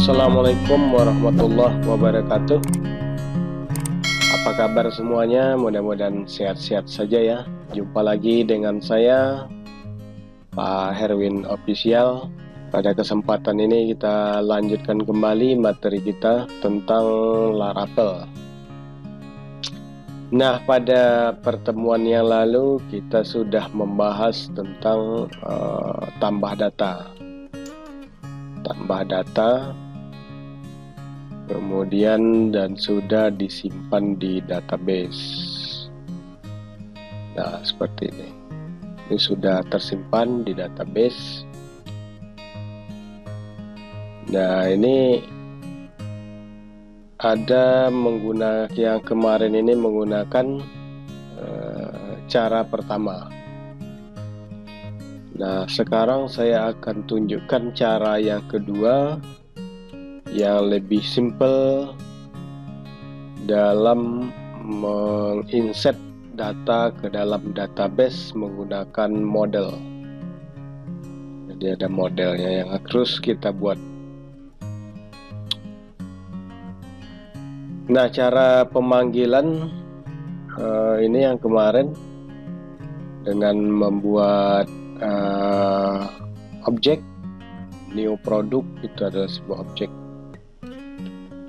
Assalamualaikum warahmatullahi wabarakatuh. Apa kabar semuanya? Mudah-mudahan sehat-sehat saja ya. Jumpa lagi dengan saya, Pak Herwin Official. Pada kesempatan ini kita lanjutkan kembali materi kita tentang Laravel. Nah, pada pertemuan yang lalu kita sudah membahas tentang tambah data, kemudian dan sudah disimpan di database. Nah, seperti ini. Ini sudah tersimpan di database. Nah, ini ada menggunakan yang kemarin ini menggunakan cara pertama. Nah, sekarang saya akan tunjukkan cara yang kedua yang lebih simple dalam menginsert data ke dalam database menggunakan model. Jadi ada modelnya yang harus kita buat. Nah, cara pemanggilan ini yang kemarin dengan membuat objek new product, itu adalah sebuah objek.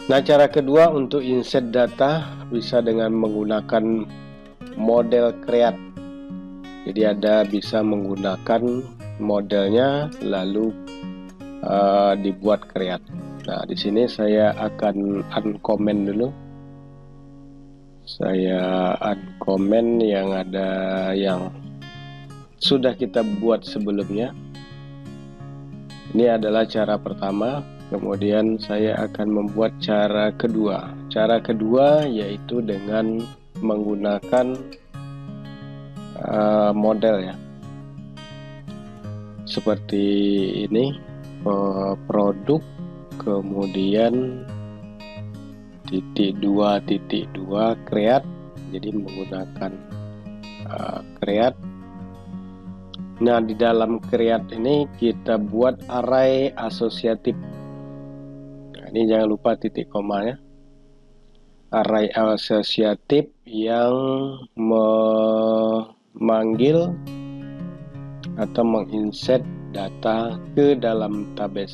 Nah, cara kedua untuk insert data bisa dengan menggunakan model create. Jadi ada bisa menggunakan modelnya lalu dibuat create. Nah, di sini saya akan uncomment dulu. Saya uncomment yang ada yang sudah kita buat sebelumnya. Ini adalah cara pertama. Kemudian saya akan membuat cara kedua. Cara kedua yaitu dengan menggunakan model ya. Seperti ini, produk, kemudian -2 create. Jadi menggunakan create. Nah, di dalam create ini kita buat array asosiatif. Nah, ini jangan lupa titik koma ya. Array asosiatif yang memanggil atau menginsert data ke dalam database.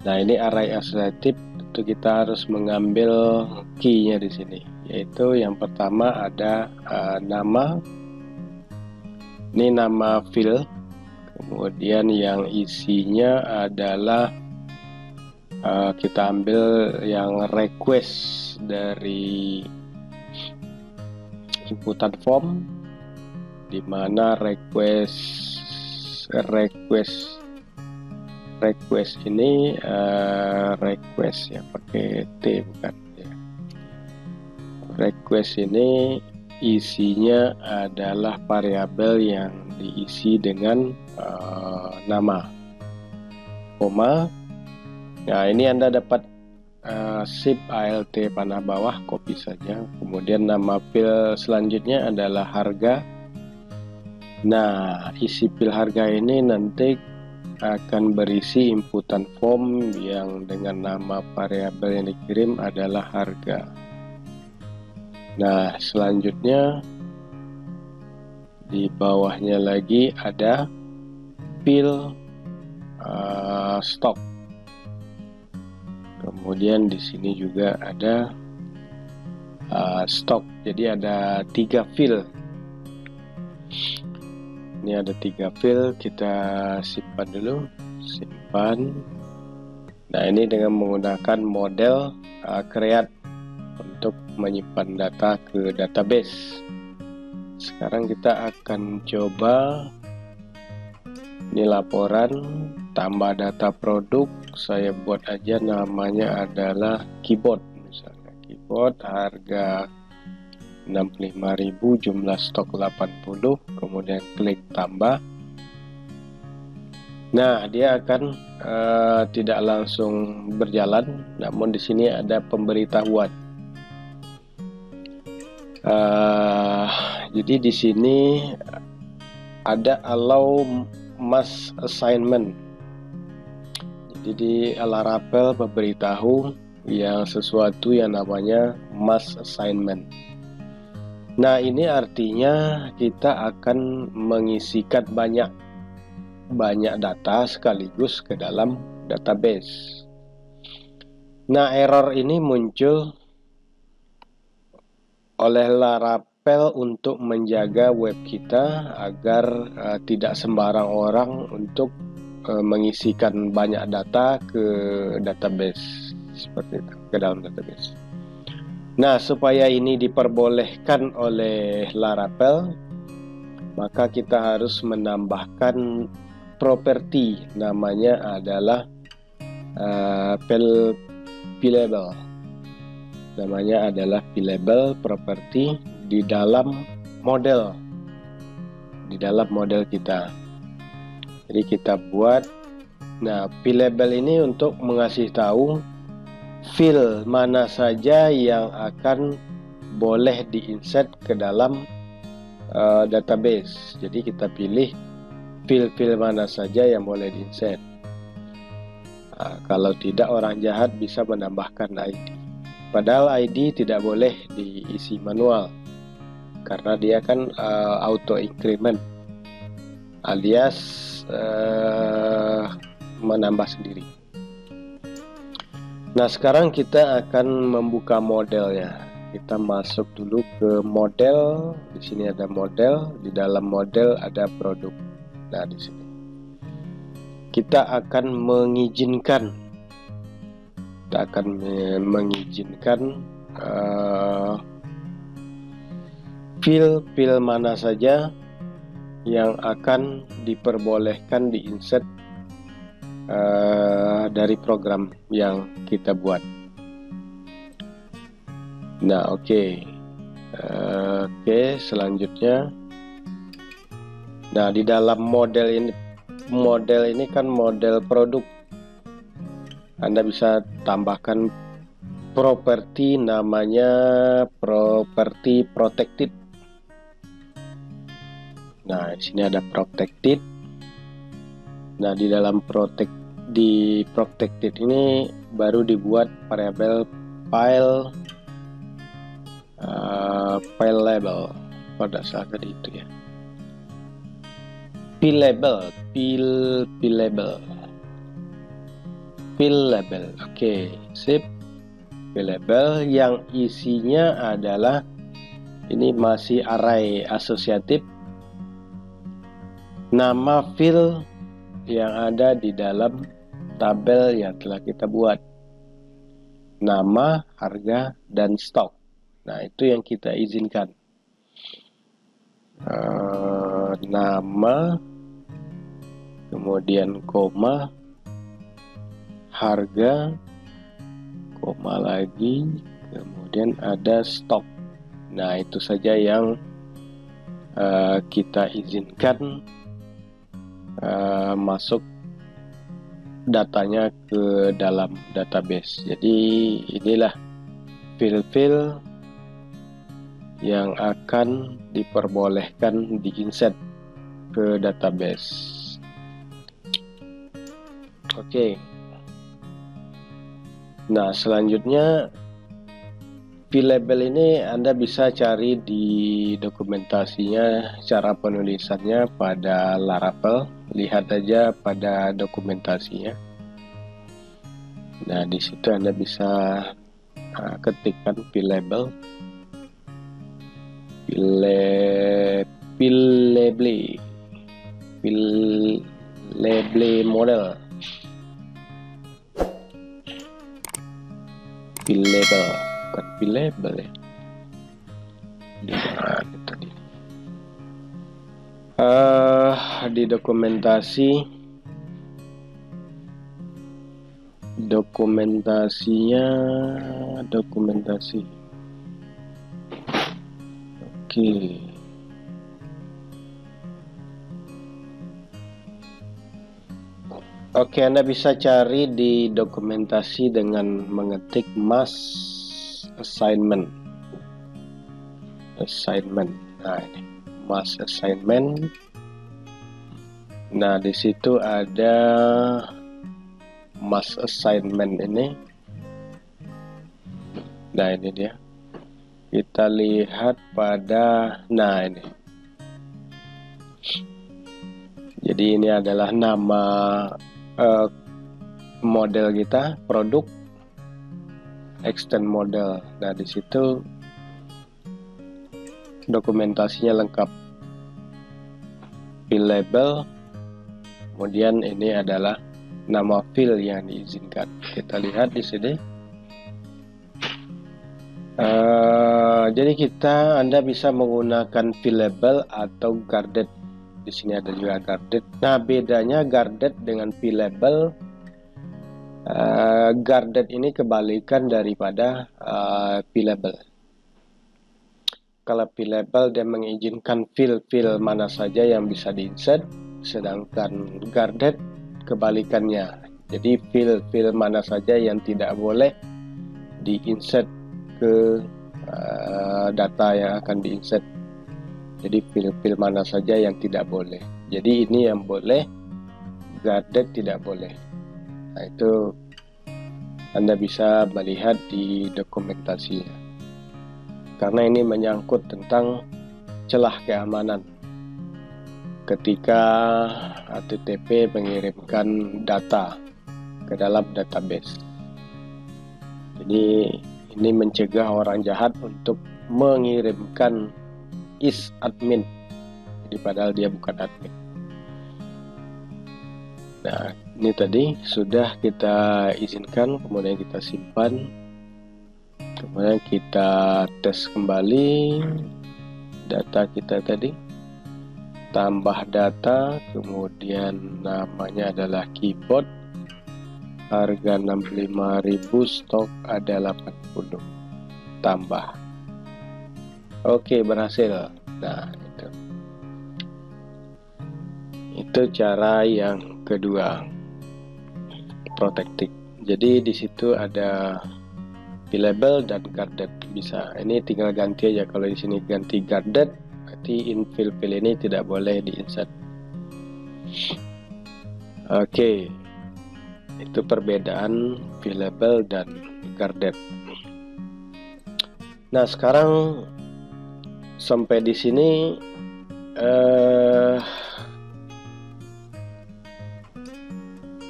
Nah, ini array asosiatif, tentu kita harus mengambil key-nya di sini, yaitu yang pertama ada nama. Ini nama field, kemudian yang isinya adalah kita ambil yang request dari inputan form, di mana request ini request ya, pakai T bukan ya. Request ini isinya adalah variabel yang diisi dengan nama, koma. Nah, ini Anda dapat shift alt panah bawah, copy saja. Kemudian nama field selanjutnya adalah harga. Nah, isi field harga ini nanti akan berisi inputan form yang dengan nama variabel yang dikirim adalah harga. Nah, selanjutnya di bawahnya lagi ada field stock. Kemudian di sini juga ada stock. Jadi ada 3 field. Ini ada 3 field, kita simpan dulu, simpan. Nah, ini dengan menggunakan model create untuk menyimpan data ke database. Sekarang kita akan coba, ini laporan tambah data produk. Saya buat aja namanya adalah keyboard, misalnya keyboard, harga 65.000, jumlah stok 80, kemudian klik tambah. Nah, dia akan tidak langsung berjalan, namun di sini ada pemberitahuan. Jadi di sini ada allow mass assignment. Jadi di Laravel memberitahu yang sesuatu yang namanya mass assignment. Nah, ini artinya kita akan mengisikan banyak data sekaligus ke dalam database. Nah, error ini muncul oleh Laravel untuk menjaga web kita agar tidak sembarang orang untuk mengisikan banyak data ke database seperti itu, ke dalam database. Nah, supaya ini diperbolehkan oleh Laravel, maka kita harus menambahkan properti, namanya adalah fillable. Namanya adalah fillable property di dalam model kita. Jadi kita buat, nah fillable ini untuk mengasih tahu fill mana saja yang akan boleh diinsert ke dalam database. Jadi kita pilih fill mana saja yang boleh diinsert. Kalau tidak, orang jahat bisa menambahkan ID. Padahal ID tidak boleh diisi manual karena dia kan auto increment alias menambah sendiri. Nah, sekarang kita akan membuka modelnya. Kita masuk dulu ke model. Di sini ada model, di dalam model ada produk. Nah, di sini kita akan mengizinkan fill mana saja yang akan diperbolehkan diinsert dari program yang kita buat. Nah, oke, selanjutnya, nah di dalam model ini kan model produk. Anda bisa tambahkan properti, namanya properti protected. Nah, di sini ada protected. Nah, di dalam protected ini baru dibuat variabel file label pada saat tadi itu ya. Fill label. Oke, sip. Fill label yang isinya adalah, ini masih array asosiatif, nama fill yang ada di dalam tabel yang telah kita buat, nama, harga, dan stok. Nah, itu yang kita izinkan. Nama, kemudian koma, harga, koma lagi, kemudian ada stok. Nah, itu saja yang kita izinkan masuk datanya ke dalam database. Jadi inilah fill yang akan diperbolehkan diinsert ke database. Oke. Nah, selanjutnya fill label ini Anda bisa cari di dokumentasinya, cara penulisannya pada Laravel. Lihat aja pada dokumentasinya. Nah, di situ Anda bisa ketikkan fill label, model, fill label, bukan fill label ya. Di dokumentasinya oke. Oke, Anda bisa cari di dokumentasi dengan mengetik mass assignment. Nah, ini mass assignment. Nah, di situ ada mask assignment ini. Nah, ini dia. Kita lihat pada, nah ini. Jadi ini adalah nama model kita, produk, extend model. Nah, di situ dokumentasinya lengkap. Fill label, kemudian ini adalah nama fill yang diizinkan. Kita lihat di sini. Jadi Anda bisa menggunakan fill label atau guarded. Di sini ada juga guarded. Nah, bedanya guarded dengan fill label. Guarded ini kebalikan daripada fill label. Kalau fill label dia mengizinkan fill mana saja yang bisa di-insert, sedangkan guarded kebalikannya. Jadi fill mana saja yang tidak boleh di-insert ke data yang akan di-insert. Jadi fill mana saja yang tidak boleh. Jadi ini yang boleh, guarded tidak boleh. Nah, itu Anda bisa melihat di dokumentasinya. Karena ini menyangkut tentang celah keamanan ketika HTTP mengirimkan data ke dalam database. Jadi ini mencegah orang jahat untuk mengirimkan is admin, jadi padahal dia bukan admin. Nah, ini tadi sudah kita izinkan, kemudian kita simpan. Kemudian kita tes kembali data kita tadi, tambah data, kemudian namanya adalah keyboard, harga 65.000, stok ada 80, tambah. Oke, berhasil. Nah, itu cara yang kedua, protected. Jadi di situ ada fill label dan guarded bisa. Ini tinggal ganti aja. Kalau di sini ganti guarded, berarti infill ini tidak boleh di-insert. Oke. Itu perbedaan fill label dan guarded. Nah, sekarang sampai di sini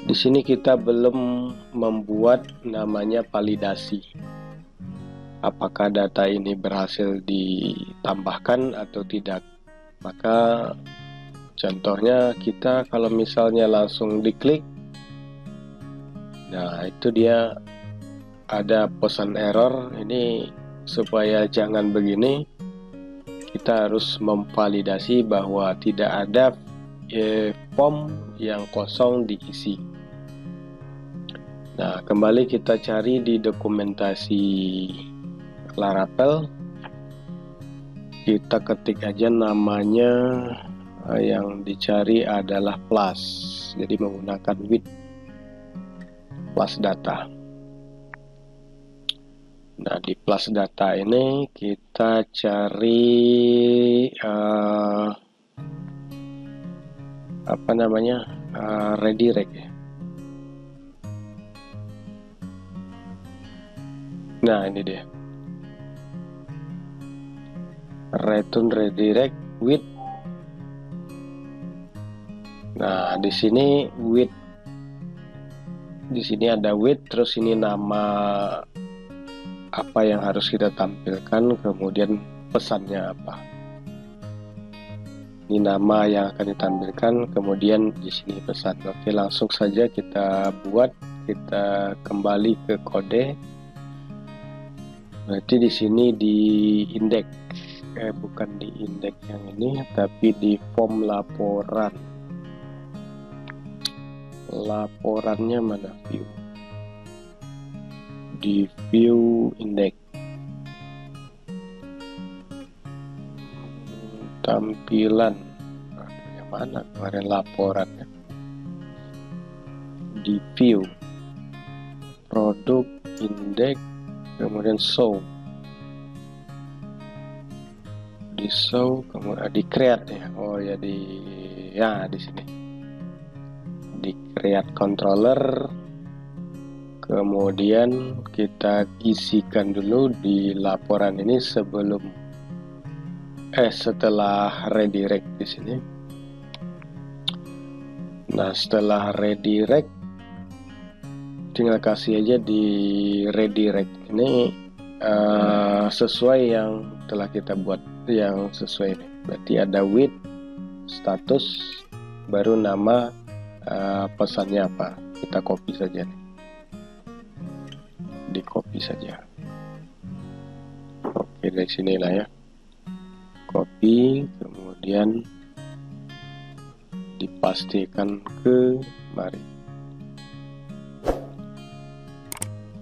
di sini kita belum membuat namanya validasi. Apakah data ini berhasil ditambahkan atau tidak. Maka contohnya kita kalau misalnya langsung diklik, nah itu dia ada pesan error. Ini supaya jangan begini, kita harus memvalidasi bahwa tidak ada form yang kosong diisi. Nah, kembali kita cari di dokumentasi Laravel. Kita ketik aja namanya, yang dicari adalah plus. Jadi menggunakan with plus data. Nah, di plus data ini kita cari redirect ya. Nah, ini dia. Return redirect with. Nah, di sini with. Di sini ada with, terus ini nama apa yang harus kita tampilkan, kemudian pesannya apa. Ini nama yang akan ditampilkan, kemudian di sini pesan. Oke, langsung saja kita buat. Kita kembali ke kode. Berarti di sini di indeks, bukan di indeks yang ini, tapi di form laporan. Laporannya mana? View. Di view indeks. Tampilan. Yang mana kemarin laporannya? Di view. Produk indeks. Kemudian show, di show, kemudian di create ya. Oh ya, di sini di create controller. Kemudian kita isikan dulu di laporan ini setelah redirect di sini. Nah, setelah redirect tinggal kasih aja di redirect ini sesuai yang telah kita buat, yang sesuai ini. Berarti ada with, status, baru nama, pesannya apa. Kita copy saja nih. Di copy saja. Oke, dari sinilah ya. Copy, kemudian dipastikan ke mari.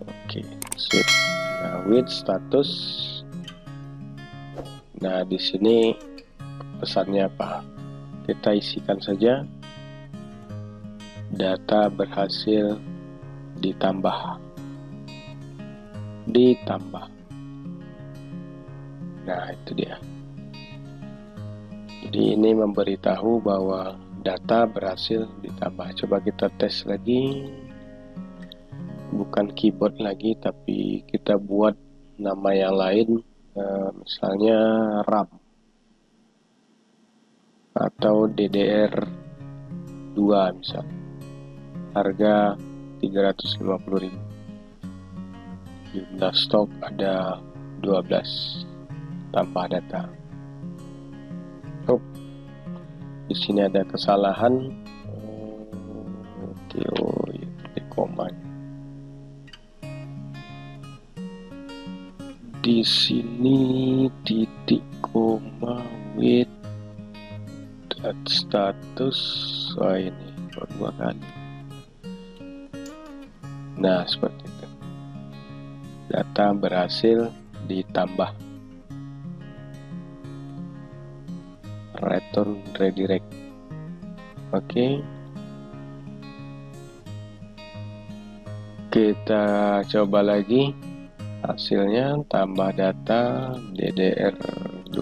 Oke, sip. Nah, with status. Nah, di sini pesannya apa? Kita isikan saja. Data berhasil ditambah. Nah, itu dia. Jadi ini memberitahu bahwa data berhasil ditambah. Coba kita tes lagi. Bukan keyboard lagi, tapi kita buat nama yang lain, misalnya RAM atau DDR2 misal. Harga 350.000. Jumlah stok ada 12. Tambah data. Oh, di sini ada kesalahan. Koma. Di sini titik koma with status. Ini dua kali. Nah, seperti itu. Data berhasil ditambah. Return redirect. Oke. Kita coba lagi. Hasilnya tambah data DDR2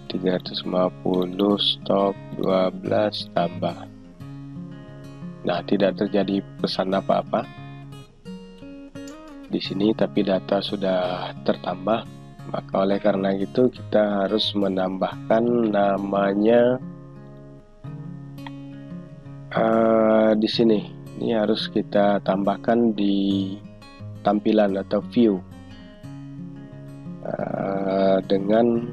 350, stok 12 tambah. Nah, tidak terjadi pesan apa-apa di sini, tapi data sudah tertambah. Maka oleh karena itu kita harus menambahkan namanya di sini. Ini harus kita tambahkan di tampilan atau view dengan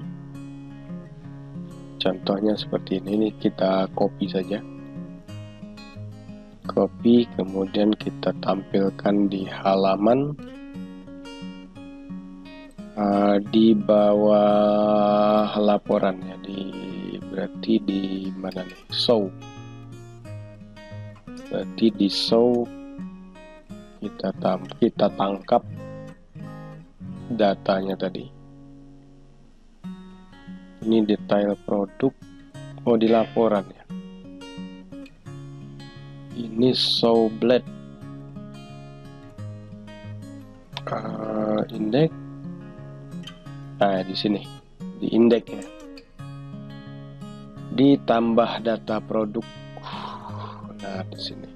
contohnya seperti ini. Ini kita copy saja. Copy, kemudian kita tampilkan di halaman di bawah laporan ya, berarti di mana nih? Show. Berarti di show kita tangkap datanya tadi. Ini detail produk. Oh, di laporan ya. Ini show blade. Indeks. Nah, di sini di indeks ya. Ditambah data produk. Nah, di sini.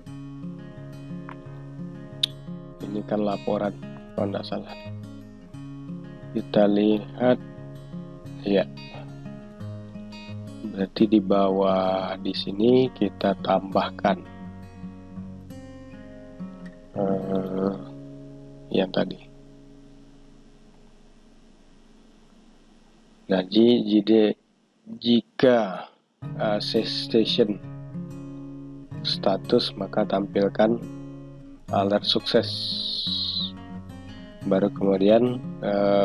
Ini kan laporan, kalau tidak salah. Kita lihat, ya. Berarti di bawah di sini kita tambahkan yang tadi. Nah, jika station status, maka tampilkan alert sukses. Baru kemudian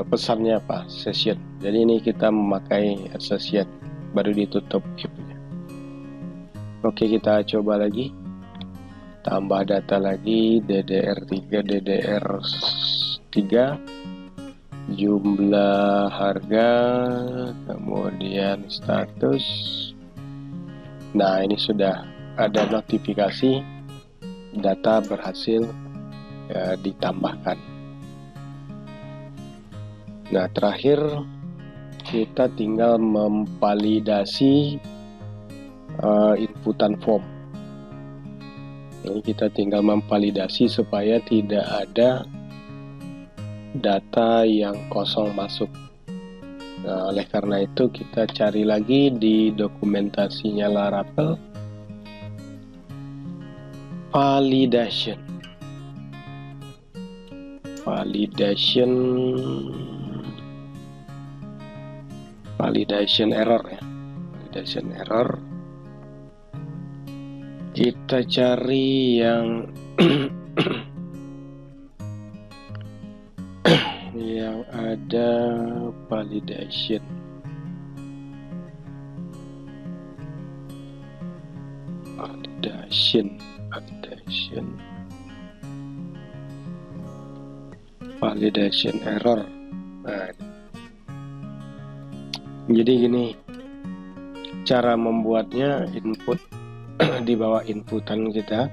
pesannya apa? Session. Jadi ini kita memakai session, baru ditutup queue-nya. Oke, kita coba lagi. Tambah data lagi, DDR3, DDR3, jumlah harga, kemudian status. Nah, ini sudah ada notifikasi data berhasil ditambahkan. Nah, terakhir kita tinggal memvalidasi inputan form. Ini kita tinggal memvalidasi supaya tidak ada data yang kosong masuk. Nah, oleh karena itu kita cari lagi di dokumentasinya Laravel, validation error ya. Validation error. Kita cari yang yang ada validation. Validation error. Nah, jadi gini cara membuatnya. Input di bawah inputan kita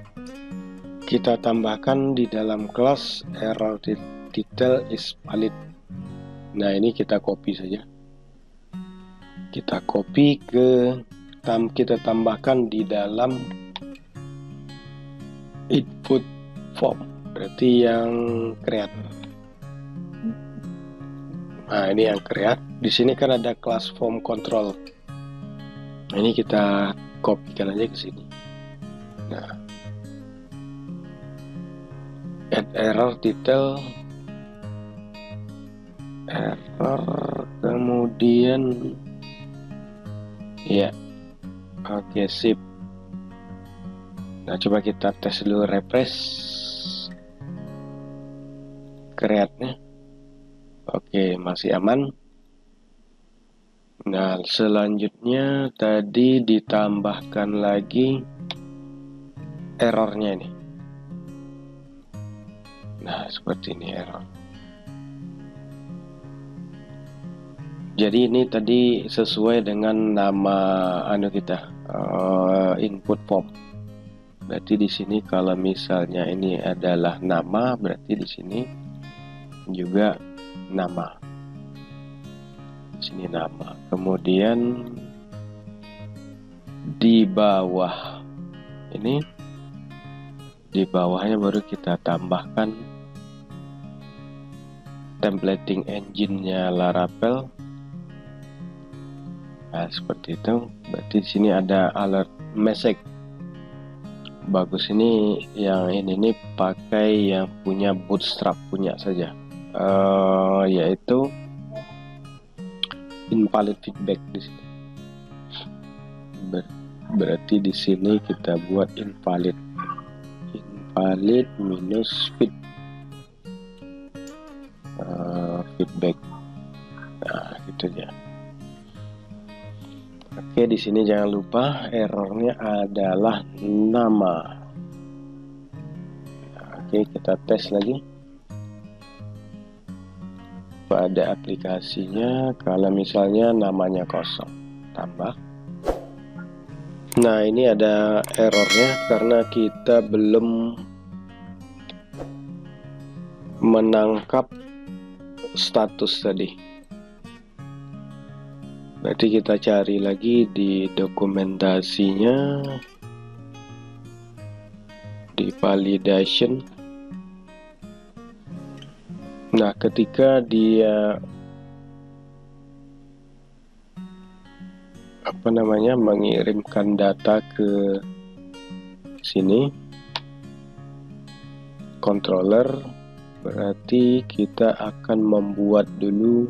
tambahkan di dalam kelas error title is valid. Nah, ini kita copy saja, kita copy kita tambahkan di dalam input form, berarti yang create. Nah, ini yang create. Di sini kan ada class form control. Nah, ini kita kopikan aja ke sini. Nah, add error title, error, kemudian ya, oke, sip. Nah, coba kita tes dulu, refresh create-nya. Oke, masih aman. Nah, selanjutnya tadi ditambahkan lagi errornya ini. Nah, seperti ini error. Jadi ini tadi sesuai dengan nama kita input form. Berarti di sini kalau misalnya ini adalah nama, berarti di sini juga nama. Di sini nama. Kemudian di bawah ini, di bawahnya baru kita tambahkan templating engine-nya Laravel. Nah, seperti itu. Berarti di sini ada alert message. Bagus, ini yang ini pakai yang punya Bootstrap punya saja, yaitu invalid feedback di sini. Berarti di sini kita buat invalid minus feedback. Nah, gitu ya. Oke, di sini jangan lupa errornya adalah nama. Oke, kita tes lagi pada aplikasinya. Kalau misalnya namanya kosong, tambah. Nah, ini ada errornya karena kita belum menangkap status tadi. Berarti kita cari lagi di dokumentasinya, di validation. Nah, ketika dia mengirimkan data ke sini, controller, berarti kita akan membuat dulu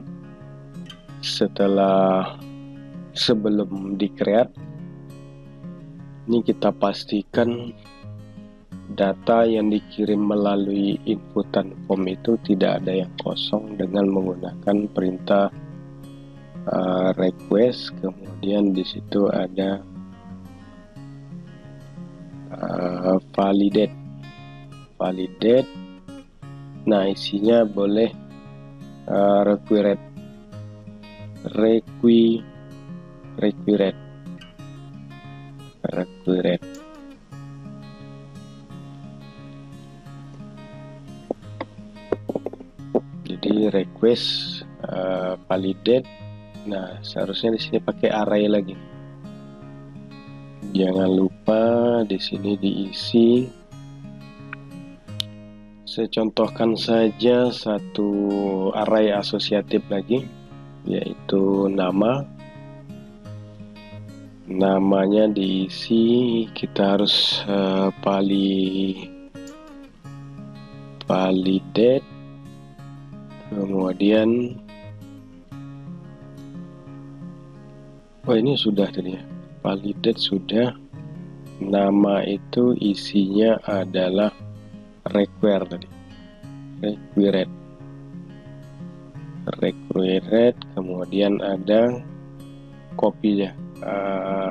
sebelum di create. Ini kita pastikan data yang dikirim melalui inputan form itu tidak ada yang kosong dengan menggunakan perintah request. Kemudian di situ ada validate. Nah, isinya boleh required. Jadi request validate. Nah, seharusnya di sini pakai array lagi. Jangan lupa di sini diisi saya contohkan saja satu array asosiatif lagi, yaitu nama. Namanya diisi, kita harus validate, kemudian ini sudah tadi ya, validate sudah. Nama itu isinya adalah require tadi, required, kemudian ada copy-nya,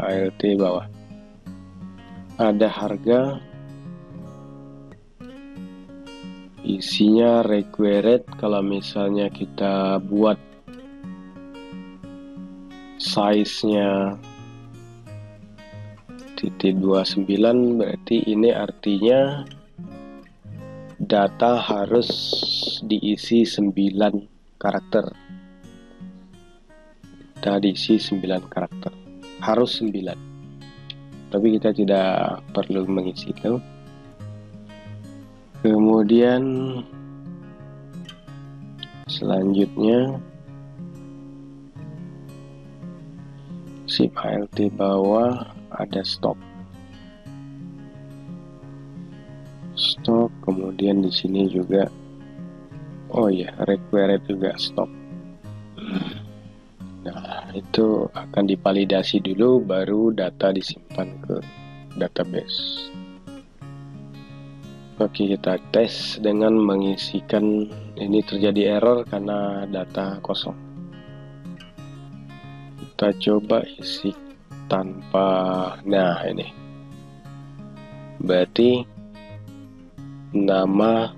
ALT bawah, ada harga, isinya required. Kalau misalnya kita buat size-nya .29, berarti ini artinya data harus diisi 9 karakter. Data diisi 9 karakter, harus 9, tapi kita tidak perlu mengisi itu. Kemudian selanjutnya shift ALT bawah, ada stop, kemudian di sini juga required juga stop. Nah, itu akan divalidasi dulu, baru data disimpan ke database. Oke, kita tes dengan mengisikan. Ini terjadi error karena data kosong. Kita coba isi tanpa, nah ini berarti nama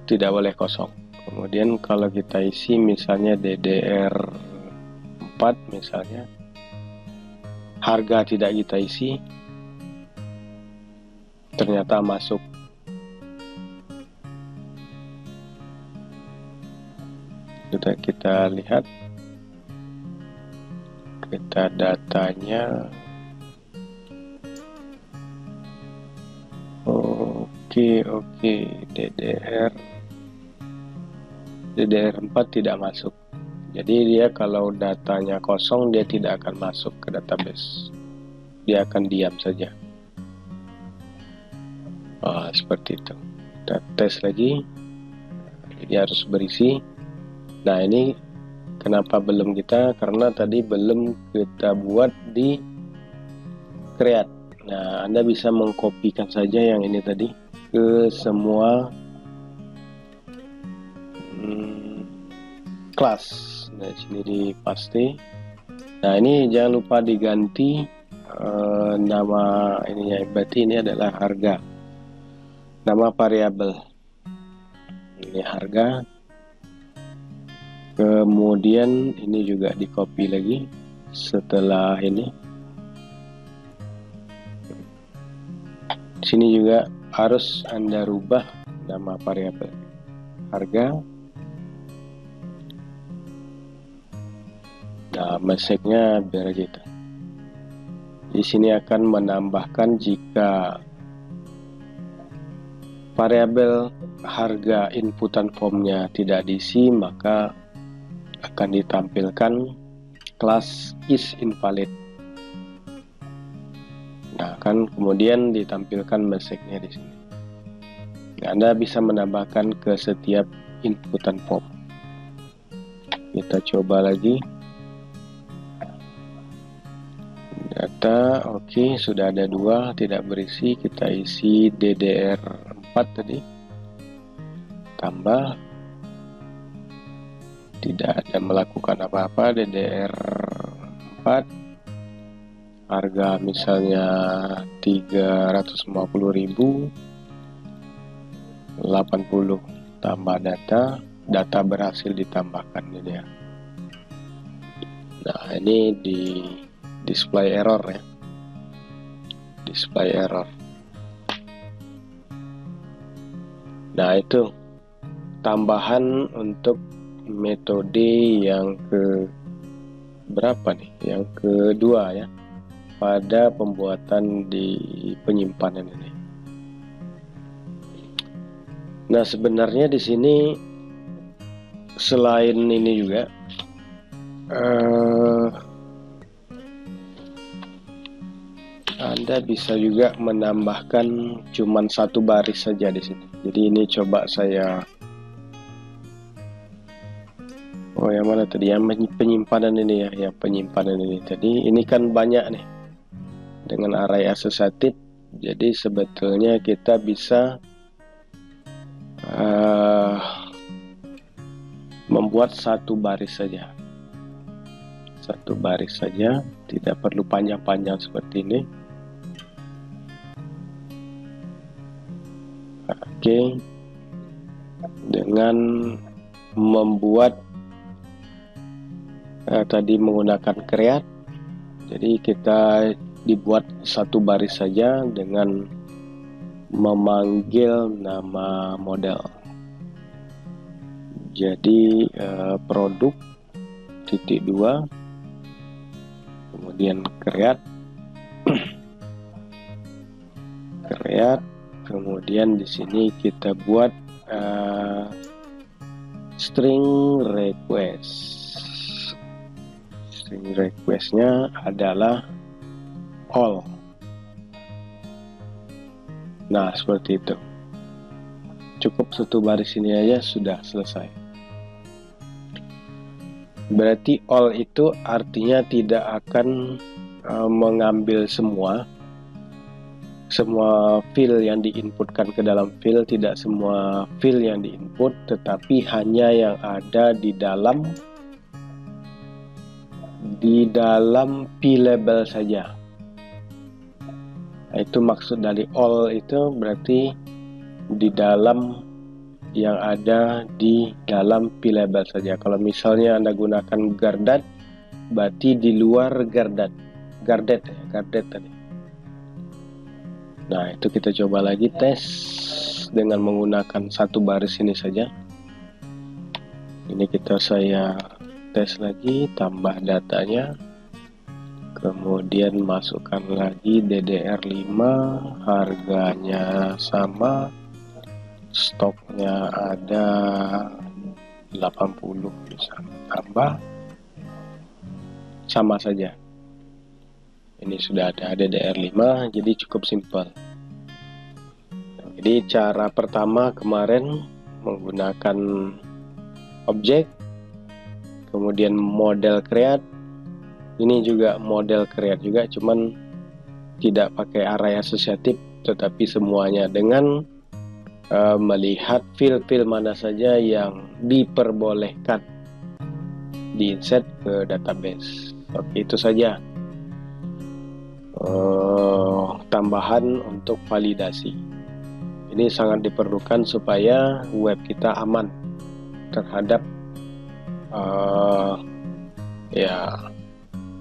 tidak boleh kosong. Kemudian kalau kita isi misalnya DDR4 misalnya, harga tidak kita isi, ternyata masuk. Kita lihat, kita datanya. Oke, DDR4 tidak masuk. Jadi dia kalau datanya kosong, dia tidak akan masuk ke database, dia akan diam saja. Seperti itu. Kita tes lagi, dia harus berisi. Nah, ini kenapa belum kita, karena tadi belum kita buat di create. Nah, Anda bisa mengkopikan saja yang ini tadi ke semua kelas. Nah, sini dipaste. Nah, ini jangan lupa diganti nama ininya, berarti ini adalah harga, nama variabel ini harga. Kemudian ini juga di copy lagi setelah ini. Sini juga harus Anda rubah nama variabel harga. Nah, message-nya biar gitu. Di sini akan menambahkan jika variabel harga inputan formnya tidak diisi, maka akan ditampilkan kelas isInvalid. Nah, kan kemudian ditampilkan message-nya di sini. Nah, Anda bisa menambahkan ke setiap inputan form. Kita coba lagi. Data, oke, sudah ada 2 tidak berisi. Kita isi DDR4 tadi. Tambah. Tidak ada melakukan apa-apa. DDR4. Harga misalnya 350.000. 80 tambah data berhasil ditambahkan ini ya. Nah, ini di display error ya, display error. Nah, itu tambahan untuk metode yang ke berapa nih, yang kedua ya, pada pembuatan di penyimpanan ini. Nah, sebenarnya di sini selain ini juga Anda bisa juga menambahkan cuman satu baris saja di sini. Jadi ini coba saya, oh yang mana tadi, yang penyimpanan ini ya, yang penyimpanan ini tadi. Ini kan banyak nih dengan array asosiatif. Jadi sebetulnya kita bisa membuat satu baris saja, tidak perlu panjang-panjang seperti ini. Oke, dengan membuat tadi menggunakan create, jadi kita dibuat satu baris saja dengan memanggil nama model. Jadi produk titik 2, kemudian create, kemudian di sini kita buat string request. String requestnya adalah all. Nah, seperti itu. Cukup satu baris ini aja sudah selesai. Berarti all itu artinya tidak akan mengambil semua field yang diinputkan ke dalam field, tidak semua field yang diinput, tetapi hanya yang ada di dalam p-label saja. Nah, itu maksud dari all itu, berarti di dalam yang ada di dalam p-label saja. Kalau misalnya Anda gunakan guarded, berarti di luar guarded tadi. Nah, itu kita coba lagi tes dengan menggunakan satu baris ini saja. Ini saya tes lagi, tambah datanya, kemudian masukkan lagi DDR5, harganya sama, stoknya ada 80, bisa tambah, sama saja. Ini sudah ada DDR5, jadi cukup simpel. Jadi cara pertama kemarin menggunakan objek, kemudian model create. Ini juga model create juga, cuman tidak pakai array asosiatif, tetapi semuanya dengan melihat field-field mana saja yang diperbolehkan di-insert ke database. Oke, itu saja tambahan untuk validasi. Ini sangat diperlukan supaya web kita aman terhadap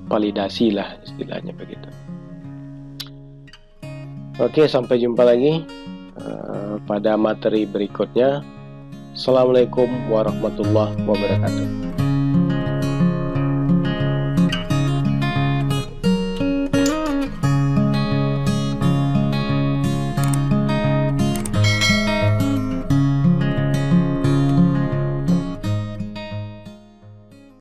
validasi lah, istilahnya begitu. Oke, sampai jumpa lagi pada materi berikutnya. Assalamualaikum warahmatullahi wabarakatuh.